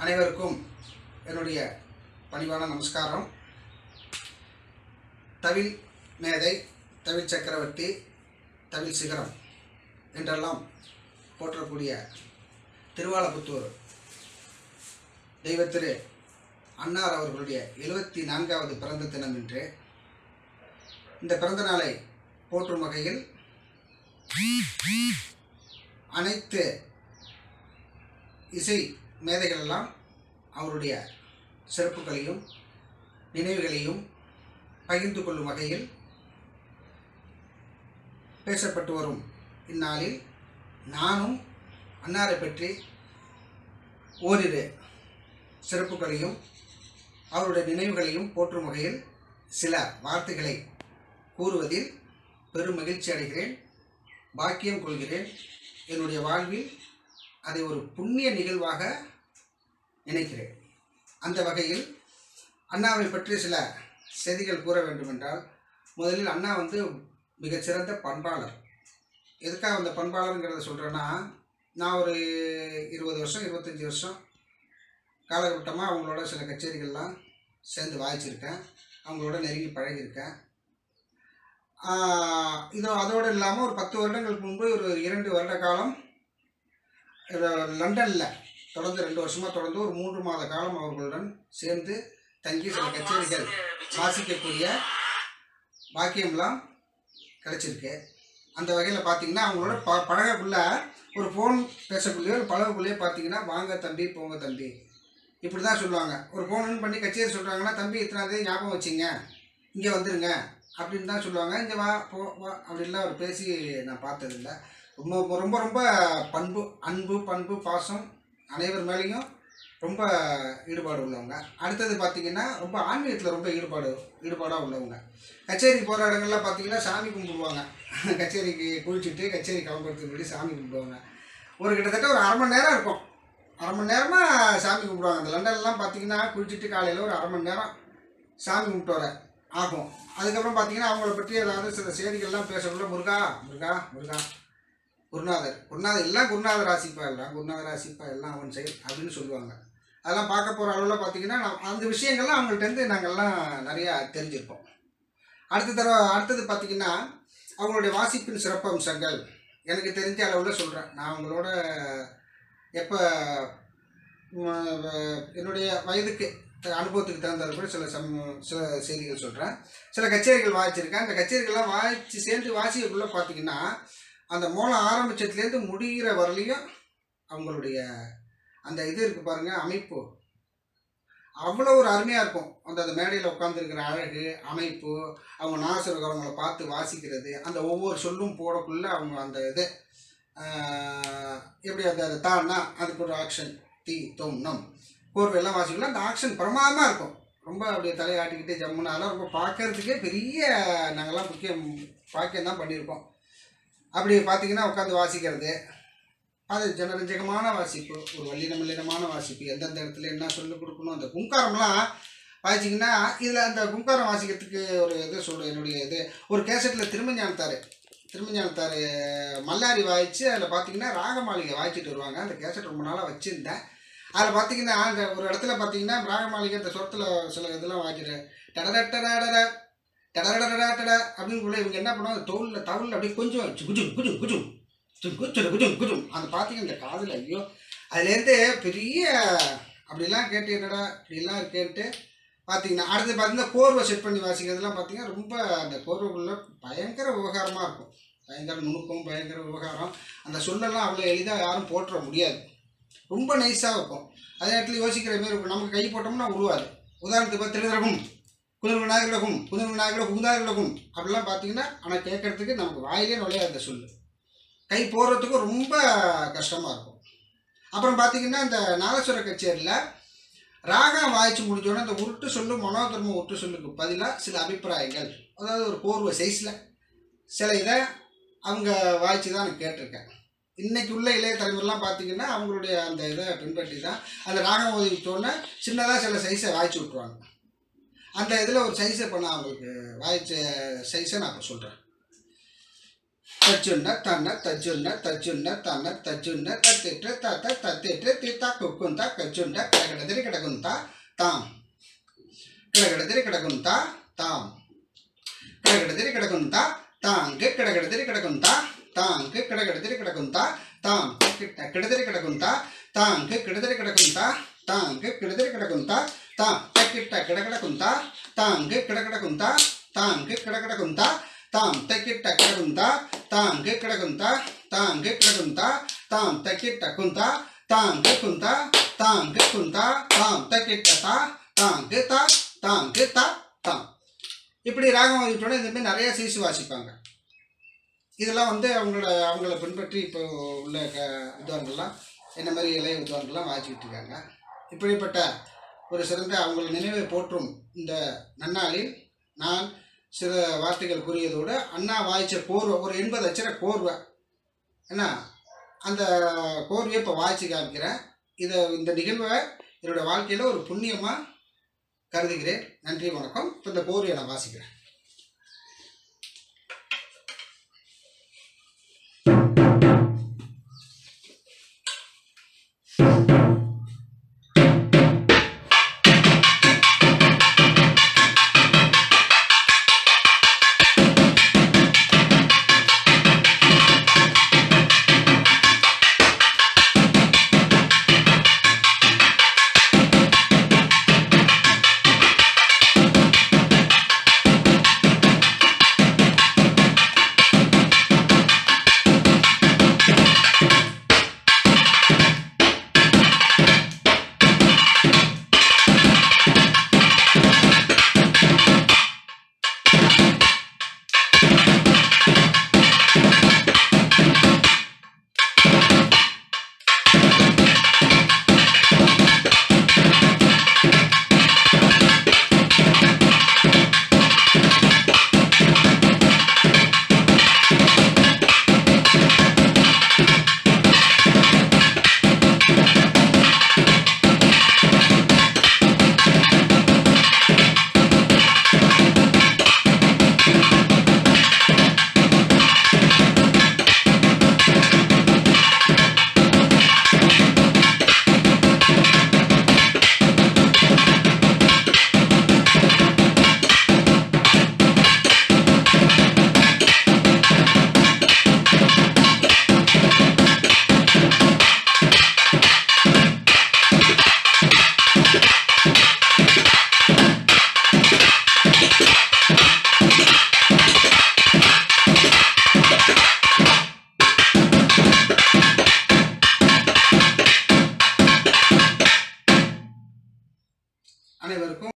அனைவருக்கும் என்னுடைய பணிவான நமஸ்காரம். தவில் மேதை, தவில் சக்கரவர்த்தி, தவில் சிகரம் என்றெல்லாம் போற்றக்கூடிய திருவாலப்புத்தூர் தெய்வத்திரு அன்னார் அவர்களுடைய 74வது பிறந்த தினம் இன்று. இந்த பிறந்த நாளை போற்றும் வகையில் அனைத்து இசை மேதைகள் எல்லாம் அவருடைய சிறப்புகளையும் நினைவுகளையும் பகிர்ந்து கொள்ளும் வகையில் பேசப்பட்டு வரும் இந்நாளில் நானும் அன்னாரை பற்றி ஓரிரு சிறப்புகளையும் அவருடைய நினைவுகளையும் போற்றும் வகையில் சில வார்த்தைகளை கூறுவதில் பெரும் மகிழ்ச்சி அடைகிறேன், பாக்கியம் கொள்கிறேன். என்னுடைய வாழ்வில் அதை ஒரு புண்ணிய நிகழ்வாக நினைக்கிறேன். அந்த வகையில் அண்ணாவை பற்றி சில செய்திகள் கூற வேண்டுமென்றால், முதலில் அண்ணா மிகச்சிறந்த பண்பாளர். எதுக்காக அந்த பண்பாளருங்கிறத சொல்கிறேன்னா, நான் ஒரு 20 வருஷம் 25 வருஷம் காலகட்டமாக அவங்களோட சில கச்சேரிகள்லாம் சேர்ந்து வாய்ச்சிருக்கேன், அவங்களோட நெருங்கி பழகியிருக்கேன். அதோடு இல்லாமல் ஒரு 10 வருடங்களுக்கு முன்பு ஒரு 2 வருட காலம் லண்டனில் தொடர்ந்து 2 வருஷமாக தொடர்ந்து ஒரு 3 மாத காலம் அவர்களுடன் சேர்ந்து தங்கி சில கச்சேரிகள் வாசிக்கக்கூடிய பாக்கியம்லாம் கிடச்சிருக்கு. அந்த வகையில் பார்த்திங்கன்னா அவங்களோட பழகக்குள்ள ஒரு ஃபோன் பேசக்குள்ளேயோ ஒரு பழகக்குள்ளேயோ பார்த்திங்கன்னா வாங்க தம்பி போங்க தம்பி இப்படி தான் சொல்லுவாங்க. ஒரு ஃபோன் பண்ணி கச்சேரி சொல்கிறாங்கன்னா, தம்பி இத்தனாவது ஞாபகம் வச்சிங்க, இங்கே வந்துடுங்க அப்படின்னு தான் சொல்லுவாங்க. இங்கே வா போ வா அப்படின்லாம் அவர் பேசி நான் பார்த்ததில்லை. ரொம்ப ரொம்ப ரொம்ப அன்பு பண்பு பாசம் அனைவர் மேலேயும் ரொம்ப ஈடுபாடு உள்ளவங்க. அடுத்தது பார்த்திங்கன்னா ரொம்ப ஆன்மீகத்தில் ரொம்ப ஈடுபாடாக உள்ளவங்க. கச்சேரிக்கு போகிற இடங்கள்லாம் பார்த்திங்கன்னா சாமி கும்பிடுவாங்க. கச்சேரிக்கு குளிச்சுட்டு கச்சேரி கிளம்புறதுக்கு முன்னாடி சாமி கும்பிடுவாங்க. ஒரு கிட்டத்தட்ட ஒரு 1/2 மணி நேரம் இருக்கும், 1/2 மணி நேரமாக சாமி கும்பிடுவாங்க. அந்த லண்டன்லாம் பார்த்திங்கன்னா குளிச்சுட்டு காலையில் ஒரு 1/2 மணி நேரம் சாமி கும்பிட்டு வர ஆகும். அதுக்கப்புறம் பார்த்திங்கன்னா அவங்கள பற்றி ஏதாவது சில செய்திகள்லாம் பேசக்குள்ள முருகா முருகா முருகா குருநாதர் எல்லாம் குருநாதர் ஆசிப்பா எல்லாம் அவன் செயல் அப்படின்னு சொல்லுவாங்க. அதெல்லாம் பார்க்க போகிற அளவில் பார்த்திங்கன்னா அந்த விஷயங்கள்லாம் அவங்கள்ட்டேருந்து நாங்கள்லாம் நிறையா தெரிஞ்சிருப்போம். அடுத்தது பார்த்திங்கன்னா அவங்களுடைய வாசிப்பின் சிறப்பம்சங்கள் எனக்கு தெரிஞ்ச அளவில் சொல்கிறேன். நான் அவங்களோட எப்போ என்னுடைய வயதுக்கு அனுபவத்துக்கு தகுந்தால் கூட சில செய்திகள் சொல்கிறேன். சில கச்சேரிகள் வாசிச்சிருக்கேன். அந்த கச்சேரிகள்லாம் சேர்ந்து வாசிக்கக்குள்ளே பார்த்திங்கன்னா அந்த மூலம் ஆரம்பித்ததுலேருந்து முடிகிற வரலையும் அவங்களுடைய அந்த இது இருக்குது பாருங்கள், அமைப்பு அவ்வளோ ஒரு அருமையாக இருக்கும். அந்த மேடையில் உட்காந்துருக்கிற அழகு, அமைப்பு, அவங்க நாசுரவங்களை பார்த்து வாசிக்கிறது, அந்த ஒவ்வொரு சொல்லும் போடக்குள்ளே அவங்க அந்த இது எப்படி அந்த தான்னா அதுக்கு ஒரு ஆக்ஷன் தீ தொம் நம் கோர்வையெல்லாம் வாசிக்கலாம். அந்த ஆக்ஷன் பிரமாதமாக இருக்கும். ரொம்ப அப்படியே தலையாட்டிக்கிட்டு ஜம்முன்னு அதெல்லாம் ரொம்ப பார்க்கறதுக்கே பெரிய நாங்கள்லாம் பாக்கியம் தான் பண்ணியிருக்கோம். அப்படி பார்த்திங்கன்னா உட்காந்து வாசிக்கிறது அது ஜனரஞ்சகமான வாசிப்பு, ஒரு வல்லினமான வாசிப்பு, எந்தெந்த இடத்துல என்ன சொல்லிக் கொடுக்கணும். அந்த குங்காரம்லாம் வாசிச்சிங்கன்னா இதில் அந்த குங்காரம் வாசிக்கிறதுக்கு ஒரு இது சொல்கிறேன். என்னுடைய இது ஒரு கேசட்டில் திருமஞானத்தார் மல்லாரி வாய்ச்சி அதில் பார்த்திங்கன்னா ராகமாளிகை வாய்ச்சிட்டு வருவாங்க. அந்த கேசட் ரொம்ப நாளாக வச்சுருந்தேன். அதில் பார்த்திங்கன்னா அந்த ஒரு இடத்துல பார்த்திங்கன்னா ராகமாளிகை அந்த சொரத்தில் சில இதெல்லாம் வாய்ச்சிட்டு டடடடடட அப்படின்னு கூட இவங்க என்ன பண்ணுவாங்க, தவுளில் அப்படியே கொஞ்சம் குஜும் அந்த பார்த்திங்கன்னா இந்த காதில் ஐயோ அதுலேருந்து பெரிய அப்படிலாம் கேட்டு என்னடா இப்படிலாம் இருக்கேன்ட்டு பார்த்திங்கன்னா அடுத்து பார்த்திங்கன்னா கோர்வை செட் பண்ணி வாசிக்கிறதுலாம் பார்த்திங்கன்னா ரொம்ப அந்த கோர்வைக்குள்ளே பயங்கர விவகாரமாக இருக்கும். பயங்கர நுணுக்கம், பயங்கர விவகாரம். அந்த சொல்லெல்லாம் அவ்வளோ எளிதாக யாரும் போட்டுற முடியாது, ரொம்ப நைஸாக இருக்கும். அதே நேரத்தில் யோசிக்கிற மாரி இருக்கும். நமக்கு கை போட்டோம்னா உருவாது. உதாரணத்துக்கு பார்த்து திருவிரகம் குதிர் விநாயகரகும் குந்தாயகரகும் அப்படிலாம் பார்த்திங்கன்னா ஆனால் கேட்குறதுக்கு நமக்கு வாயிலே நுழையாது. அந்த சொல்லு கை போடுறதுக்கும் ரொம்ப கஷ்டமாக இருக்கும். அப்புறம் பார்த்திங்கன்னா இந்த நாகஸ்வர கச்சேரியில் ராகம் வாய்ச்சி முடிஞ்சோடனே அந்த உருட்டு சொல்லு மனோதர்ம உருட்டு சொல்லுக்கு பதிலாக சில அபிப்பிராயங்கள், அதாவது ஒரு கோர்வை சைஸில் சில இதை அவங்க வாய்ச்சி தான் நான் கேட்டிருக்கேன். இன்றைக்கி உள்ள இளைய தலைமுறைலாம் பார்த்திங்கன்னா அவங்களுடைய அந்த இதை பின்பற்றி தான் அந்த ராகம் ஓதிச்சோடனே சின்னதாக சில சைஸை வாய்ச்சி விட்ருவாங்க. அந்த இதில் ஒரு சைஸை பண்ண அவங்களுக்கு வாய்ச்ச சைஸை நான் இப்போ சொல்கிறேன். தச்சுண்ட தன்ன தச்சுண்ட தச்சுண்ட தன்ன தச்சுண்ட தத்திட்டு தத்த தத்திட்டு தீத்தா குக்குந்தா கச்சுண்ட கடகடதிரி கடகுந்தா தாம் கடகடதிரி கடகுந்தா தாம் கடகடதிரி கடகுந்தா தாங்கு கடகடதிரி கடகுந்தா தாங்கு கடகடதிரி கடகுந்தா தாம் கிடதிரி கடகுந்தா தாங்கு கிடதிரி கடகுந்தா தாங்கு கிடதிரி கடகுந்தா தாம் தக்கிட்ட கிடகடகுந்தா தாங்கு கிடகடகுந்தா தாங்கு கிடகடகுந்தா தாம் தக்கிட்ட கிடகுந்தா தாங்கு கிடகுந்தா தாங்கு கிடகுந்தா தாம் தக்கிட்ட குந்தா தாங்கு குந்தா தாங்கு குந்தா தாம் தக்கிட்ட தா தாங்கு தா தாங்கு தா தாம். இப்படி ராகம் வாசிட்டோட இந்த மாதிரி நிறைய சீசு வாசிப்பாங்க. இதெல்லாம் வந்து அவங்கள பின்பற்றி இப்போ உள்ள வித்வான்கள்லாம் என்ன மாதிரி இளைய வித்வான்கள்லாம் வாசிக்கிட்டு இருக்காங்க. இப்படிப்பட்ட ஒரு சிறந்த அவங்கள நினைவை போற்றும் இந்த நன்னாளில் நான் சில வார்த்தைகள் கூறியதோடு அண்ணா வாய்ச்ச கோர்வை ஒரு 80 அச்சர கோர்வை என்ன அந்த கோர்வையை இப்போ வாய்ச்சி காமிக்கிறேன். இந்த நிகழ்வை என்னோடய வாழ்க்கையில் ஒரு புண்ணியமாக கருதுகிறேன். நன்றி வணக்கம். இப்போ இந்த கோர்வையை நான் வாசிக்கிறேன். அனைவருக்கும்